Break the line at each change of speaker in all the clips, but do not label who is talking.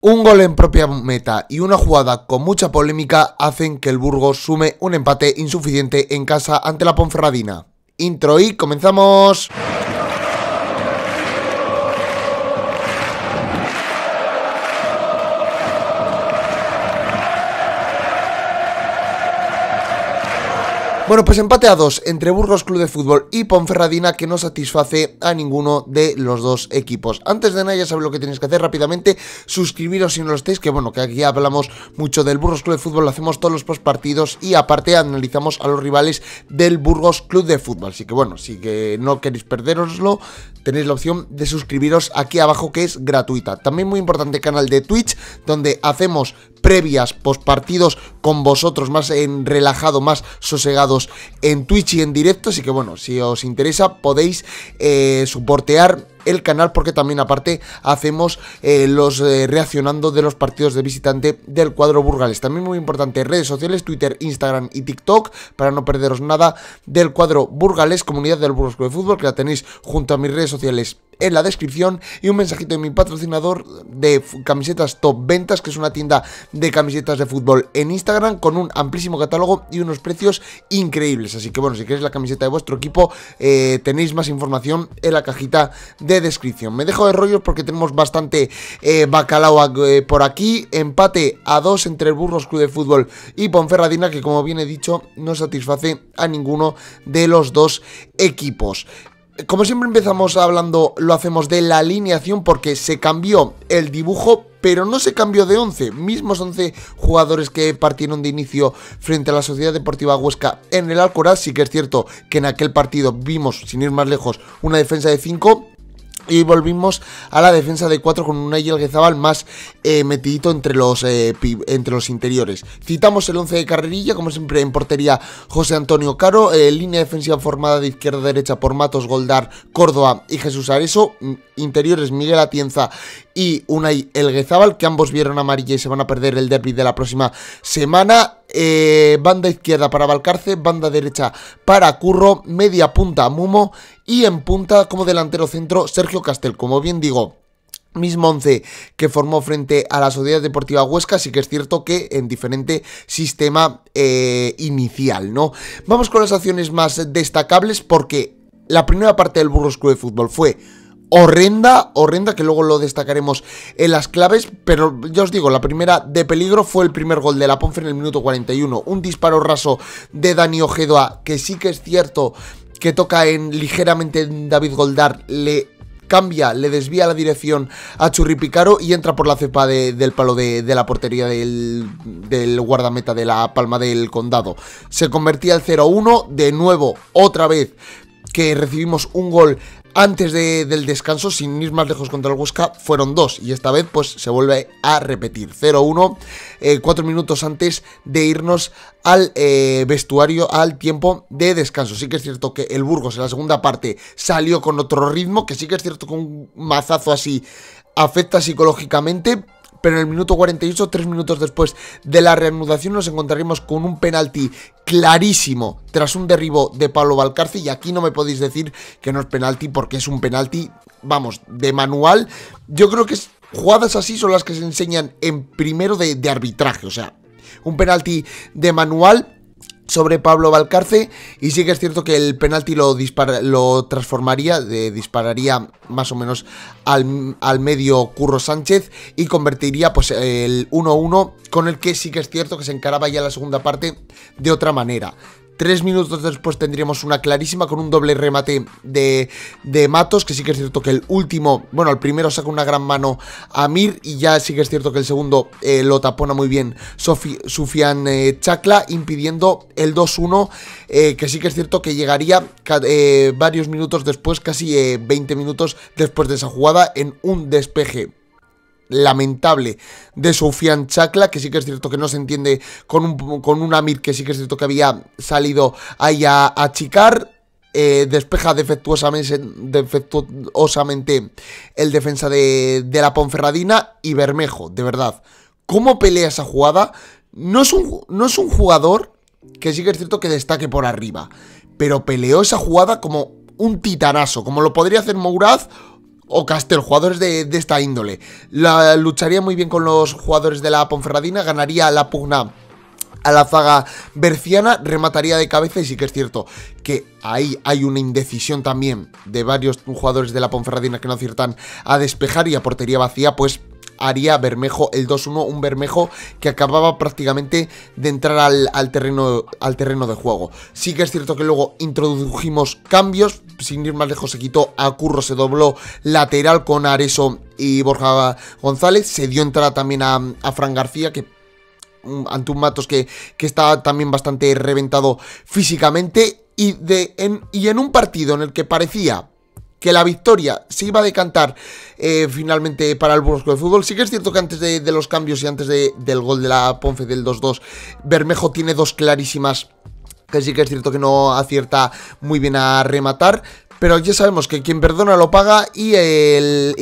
Un gol en propia meta y una jugada con mucha polémica hacen que el Burgos sume un empate insuficiente en casa ante la Ponferradina. Intro y comenzamos. Bueno, pues empate a 2 entre Burgos Club de Fútbol y Ponferradina, que no satisface a ninguno de los dos equipos. Antes de nada, ya sabéis lo que tenéis que hacer rápidamente: suscribiros si no lo estáis, que bueno, que aquí hablamos mucho del Burgos Club de Fútbol, lo hacemos todos los postpartidos y aparte analizamos a los rivales del Burgos Club de Fútbol. Así que bueno, si que no queréis perderoslo, tenéis la opción de suscribiros aquí abajo, que es gratuita. También muy importante, canal de Twitch, donde hacemos previas, postpartidos con vosotros, más en relajado, más sosegados en Twitch y en directo. Así que bueno, si os interesa podéis soportear el canal, porque también aparte hacemos los reaccionando de los partidos de visitante del cuadro burgalés. También muy importante, redes sociales, Twitter, Instagram y TikTok, para no perderos nada del cuadro burgalés, comunidad del Burgos Club de Fútbol, que la tenéis junto a mis redes sociales en la descripción, y un mensajito de mi patrocinador de camisetas Top Ventas, que es una tienda de camisetas de fútbol en Instagram con un amplísimo catálogo y unos precios increíbles. Así que bueno, si queréis la camiseta de vuestro equipo, tenéis más información en la cajita de descripción. Me dejo de rollos porque tenemos bastante bacalao por aquí. Empate a 2 entre el Burgos Club de Fútbol y Ponferradina, que como bien he dicho no satisface a ninguno de los dos equipos. Como siempre empezamos hablando, lo hacemos de la alineación, porque se cambió el dibujo, pero no se cambió de 11, mismos 11 jugadores que partieron de inicio frente a la Sociedad Deportiva Huesca en el Alcoraz. Sí que es cierto que en aquel partido vimos, sin ir más lejos, una defensa de 5, y volvimos a la defensa de 4 con Unai Elguezabal más metidito entre los interiores. Citamos el 11 de carrerilla, como siempre en portería José Antonio Caro, línea defensiva formada de izquierda a derecha por Matos, Goldar, Córdoba y Jesús Areso, interiores Miguel Atienza y Unai Elguezabal, que ambos vieron amarilla y se van a perder el derbi de la próxima semana. Banda izquierda para Valcarce, banda derecha para Curro, media punta Mumo y en punta como delantero centro Sergio Castel. Como bien digo, mismo 11 que formó frente a la Sociedad Deportiva Huesca, sí que es cierto que en diferente sistema inicial, ¿no? Vamos con las acciones más destacables, porque la primera parte del Burgos Club de Fútbol fue horrenda, que luego lo destacaremos en las claves, pero ya os digo, la primera de peligro fue el primer gol de la Ponfe en el minuto 41, un disparo raso de Dani Ojeda, que sí que es cierto que toca ligeramente David Goldar, le cambia, le desvía la dirección a Churri Picaro y entra por la cepa del palo de la portería del guardameta de la Palma del Condado. Se convertía el 0-1, de nuevo, otra vez que recibimos un gol antes del descanso, sin ir más lejos contra el Huesca, fueron 2, y esta vez pues se vuelve a repetir, 0-1, 4 minutos antes de irnos al vestuario, al tiempo de descanso. Sí que es cierto que el Burgos en la segunda parte salió con otro ritmo, que sí que es cierto que un mazazo así afecta psicológicamente, pero en el minuto 48, 3 minutos después de la reanudación, nos encontraremos con un penalti clarísimo tras un derribo de Pablo Valcarce, y aquí no me podéis decir que no es penalti, porque es un penalti, vamos, de manual. Yo creo que jugadas así son las que se enseñan en primero de arbitraje, o sea, un penalti de manual sobre Pablo Valcarce, y sí que es cierto que el penalti lo transformaría, dispararía más o menos al medio Curro Sánchez y convertiría pues el 1-1, con el que sí que es cierto que se encaraba ya la segunda parte de otra manera. 3 minutos después tendríamos una clarísima con un doble remate de Matos, que sí que es cierto que el primero saca una gran mano a Mir, y ya sí que es cierto que el segundo lo tapona muy bien Sufian Chacla, impidiendo el 2-1, que sí que es cierto que llegaría varios minutos después, casi 20 minutos después de esa jugada, en un despeje lamentable de Sufian Chacla, que sí que es cierto que no se entiende con un Amir, que sí que es cierto que había salido ahí a achicar. Despeja defectuosamente el defensa de la Ponferradina, y Bermejo, de verdad, ¿cómo pelea esa jugada? No es un jugador que sí que es cierto que destaque por arriba, pero peleó esa jugada como un titanazo, como lo podría hacer Mourad o Castel, jugadores de esta índole. Lucharía muy bien con los jugadores de la Ponferradina, ganaría la pugna a la zaga berciana, remataría de cabeza. Y sí que es cierto que ahí hay una indecisión también de varios jugadores de la Ponferradina que no aciertan a despejar, y a portería vacía pues haría Bermejo el 2-1, un Bermejo que acababa prácticamente de entrar al terreno de juego. Sí que es cierto que luego introdujimos cambios, sin ir más lejos se quitó a Curro, se dobló lateral con Areso y Borja González, se dio entrada también a Fran García, que ante un Matos que está también bastante reventado físicamente, y en un partido en el que parecía que la victoria se iba a decantar finalmente para el Burgos Club de Fútbol. Sí que es cierto que antes de los cambios y antes del gol de la Ponfe del 2-2, Bermejo tiene dos clarísimas que sí que es cierto que no acierta muy bien a rematar. Pero ya sabemos que quien perdona lo paga, y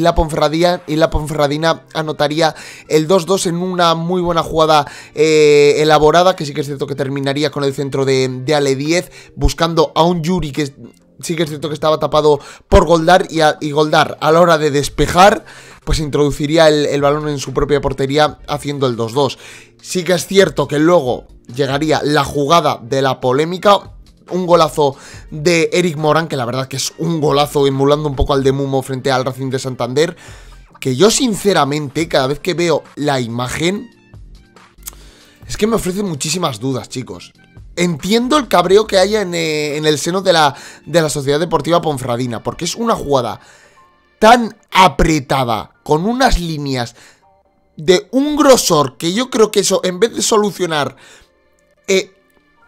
la Ponferradina anotaría el 2-2 en una muy buena jugada elaborada, que sí que es cierto que terminaría con el centro de Ale 10, buscando a un Yuri que sí que es cierto que estaba tapado por Goldar, y Goldar a la hora de despejar pues introduciría el balón en su propia portería haciendo el 2-2. Sí que es cierto que luego llegaría la jugada de la polémica, un golazo de Eric Morán, que la verdad que es un golazo, emulando un poco al de Mumo frente al Racing de Santander, que yo sinceramente cada vez que veo la imagen es que me ofrece muchísimas dudas, chicos. Entiendo el cabreo que haya en el seno de la Sociedad Deportiva Ponferradina, porque es una jugada tan apretada, con unas líneas de un grosor, que yo creo que eso, en vez de solucionar,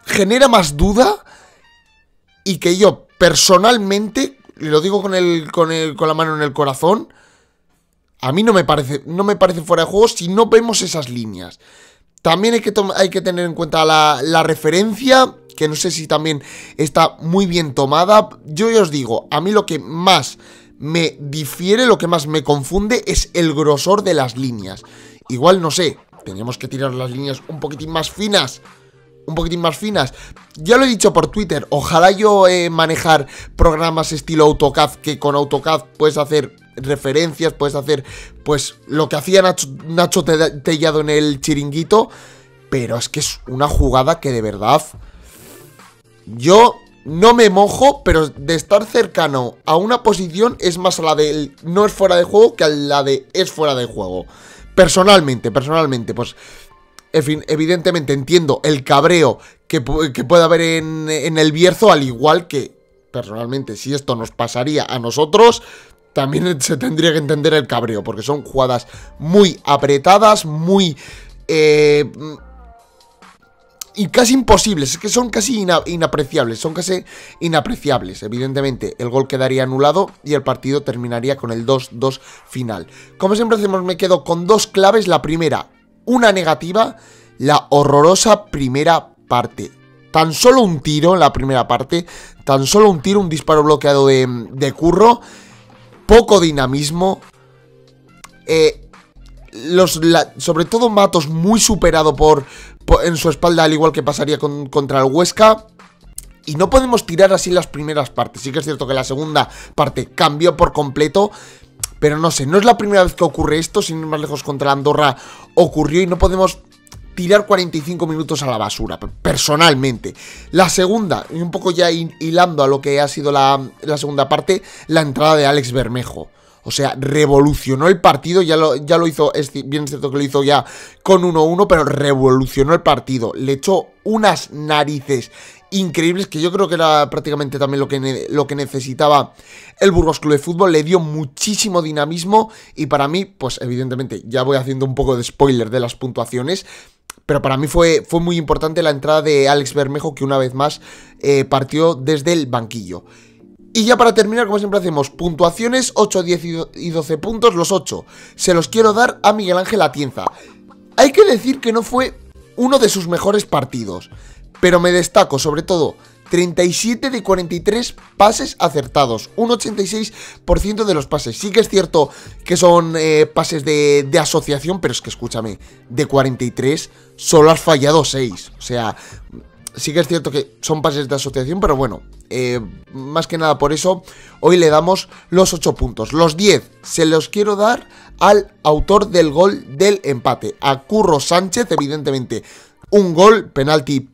genera más duda. Y que yo, personalmente, lo digo con la mano en el corazón, a mí no me parece fuera de juego si no vemos esas líneas. También hay que tener en cuenta la referencia, que no sé si también está muy bien tomada. Yo ya os digo, a mí lo que más me difiere, lo que más me confunde es el grosor de las líneas. Igual, no sé, teníamos que tirar las líneas un poquitín más finas. Ya lo he dicho por Twitter, ojalá yo manejar programas estilo AutoCAD, que con AutoCAD puedes hacer referencias, puedes hacer pues lo que hacía Nacho Tellado en el Chiringuito, pero es que es una jugada que de verdad yo no me mojo, pero de estar cercano a una posición es más a la de no es fuera de juego que a la de es fuera de juego. Personalmente, pues en fin, evidentemente entiendo el cabreo que puede haber en el Bierzo, al igual que, personalmente, si esto nos pasaría a nosotros, también se tendría que entender el cabreo, porque son jugadas muy apretadas, muy y casi imposibles, es que son casi inapreciables, Evidentemente el gol quedaría anulado y el partido terminaría con el 2-2 final. Como siempre hacemos, me quedo con dos claves. La primera, una negativa, la horrorosa primera parte. Tan solo un tiro en la primera parte, un disparo bloqueado de Curro, poco dinamismo, sobre todo Matos muy superado en su espalda, al igual que pasaría contra el Huesca. Y no podemos tirar así las primeras partes. Sí que es cierto que la segunda parte cambió por completo, pero no sé, no es la primera vez que ocurre esto. Sin ir más lejos, contra Andorra ocurrió, y no podemos tirar 45 minutos a la basura, personalmente. La segunda, y un poco ya hilando a lo que ha sido la segunda parte, la entrada de Alex Bermejo. O sea, revolucionó el partido, ya lo hizo, es bien cierto que lo hizo ya con 1-1, pero revolucionó el partido. Le echó unas narices increíbles, que yo creo que era prácticamente también lo que necesitaba el Burgos Club de Fútbol. Le dio muchísimo dinamismo, y para mí, pues evidentemente, ya voy haciendo un poco de spoiler de las puntuaciones, pero para mí fue muy importante la entrada de Alex Bermejo, que una vez más partió desde el banquillo. Y ya para terminar, como siempre hacemos, puntuaciones, 8, 10 y 12 puntos. Los 8 se los quiero dar a Miguel Ángel Atienza. Hay que decir que no fue uno de sus mejores partidos, pero me destaco sobre todo 37 de 43 pases acertados, un 86% de los pases. Sí que es cierto que son pases de asociación, pero es que escúchame, de 43 solo has fallado 6. O sea, sí que es cierto que son pases de asociación, pero bueno, más que nada por eso, hoy le damos los 8 puntos. Los 10 se los quiero dar al autor del gol del empate, a Curro Sánchez, evidentemente un gol, penalti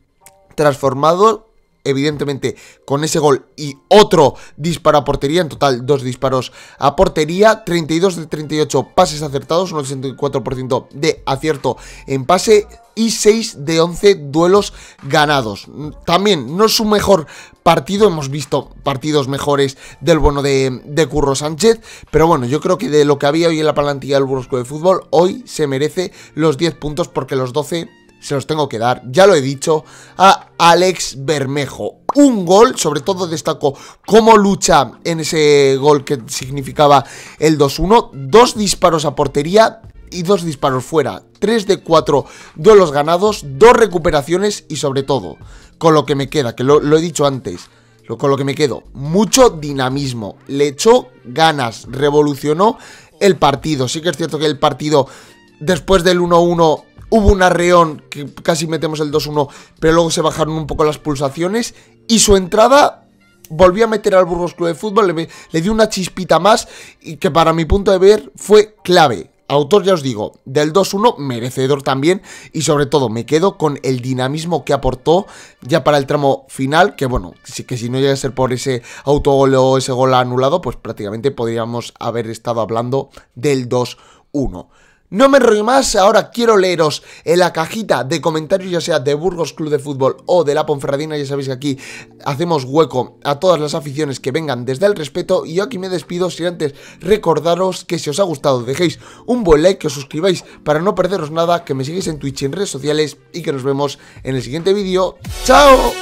transformado, evidentemente con ese gol y otro disparo a portería, en total 2 disparos a portería, 32 de 38 pases acertados, un 84% de acierto en pase y 6 de 11 duelos ganados. También no es su mejor partido, hemos visto partidos mejores del bueno de Curro Sánchez, pero bueno, yo creo que de lo que había hoy en la plantilla del Burgos Club de Fútbol, hoy se merece los 10 puntos porque los 12 se los tengo que dar, ya lo he dicho, a Alex Bermejo. Un gol, sobre todo destaco cómo lucha en ese gol que significaba el 2-1, 2 disparos a portería y 2 disparos fuera, 3 de 4 duelos ganados, 2 recuperaciones y sobre todo, con lo que me queda, que lo he dicho antes, con lo que me quedo, mucho dinamismo, le echó ganas, revolucionó el partido. Sí que es cierto que el partido después del 1-1 hubo un arreón que casi metemos el 2-1, pero luego se bajaron un poco las pulsaciones y su entrada volvió a meter al Burgos Club de Fútbol, le dio una chispita más y que para mi punto de ver fue clave. Autor, ya os digo, del 2-1, merecedor también, y sobre todo me quedo con el dinamismo que aportó ya para el tramo final, que bueno, que si no llega a ser por ese autogol o ese gol anulado, pues prácticamente podríamos haber estado hablando del 2-1. No me enrollo más, ahora quiero leeros en la cajita de comentarios, ya sea de Burgos Club de Fútbol o de la Ponferradina. Ya sabéis que aquí hacemos hueco a todas las aficiones que vengan desde el respeto. Y yo aquí me despido sin antes recordaros que si os ha gustado dejéis un buen like, que os suscribáis para no perderos nada, que me sigáis en Twitch y en redes sociales y que nos vemos en el siguiente vídeo. ¡Chao!